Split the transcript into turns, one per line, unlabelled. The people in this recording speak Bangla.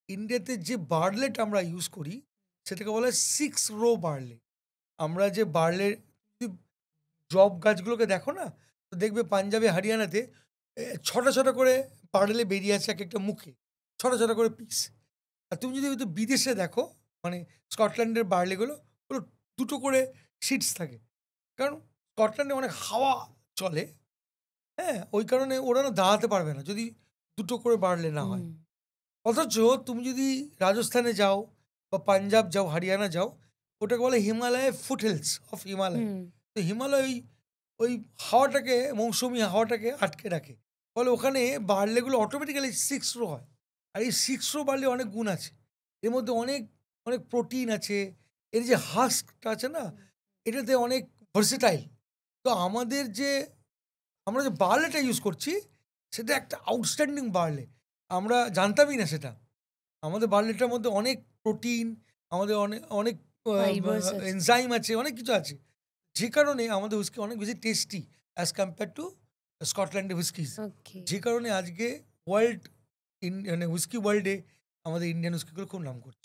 ইন্ডিয়াতে যে বার্লেট আমরা ইউজ করি সেটাকে বলা হয় 6 রো বার্লে। আমরা যে বার্লের জব গাছগুলোকে দেখো না? তো দেখবে পাঞ্জাবে, হরিয়ানাতে ৬টা করে বার্লে বেরিয়ে আছে একেকটা মুখে। ৬টা করে পিস। আর তুমি যদি হয়তো বিদেশে দেখো, মানে স্কটল্যান্ডের বার্লিগুলো, ওগুলো ২ টো করে সিডস থাকে। কারণ স্কটল্যান্ডে অনেক হাওয়া চলে, হ্যাঁ? ওই কারণে ওরা না দাঁড়াতে পারবে না যদি ২ টো করে বার্লে না হয়।
হুম,
অথচ তুমি যদি রাজস্থানে যাও বা পাঞ্জাব যাও, হরিয়ানা যাও, ওটাকে বলে হিমালয় ফুটহিলস অফ হিমালয়।
হুম।
তো হিমালয় ওই হাওয়াটাকে, মৌসুমী হাওয়াটাকে আটকে রাখে। ফলে ওখানে বার্লেগুলো অটোমেটিক্যালি 6 রো হয়। আর এই 6 রো বার্লে অনেক গুণ আছে। এর মধ্যে অনেক প্রোটিন আছে। এর যে হাস্কটা আছে না? এটাতে অনেক ভার্সেটাইল। তো আমরা যে বার্লেটা ইউজ করছি, সেটা একটা আউটস্ট্যান্ডিং বার্লে। আমরা জানতামই না সেটা। আমাদের বার্লিটার মধ্যে অনেক প্রোটিন, আমাদের অনেক
ফাইবারস আছে।
এনজাইম আছে, অনেক কিছু আছে। যে কারণে আমাদের হুইস্কি অনেক বেশি টেস্টি অ্যাজ কম্পেয়ার টু স্কটল্যান্ডের হুইস্কিজ।
ওকে।
যে কারণে আজকে ওয়ার্ল্ড মানে হুইস্কি ওয়ার্ল্ডে আমাদের ইন্ডিয়ান হুইস্কিগুলো খুব নাম করছে।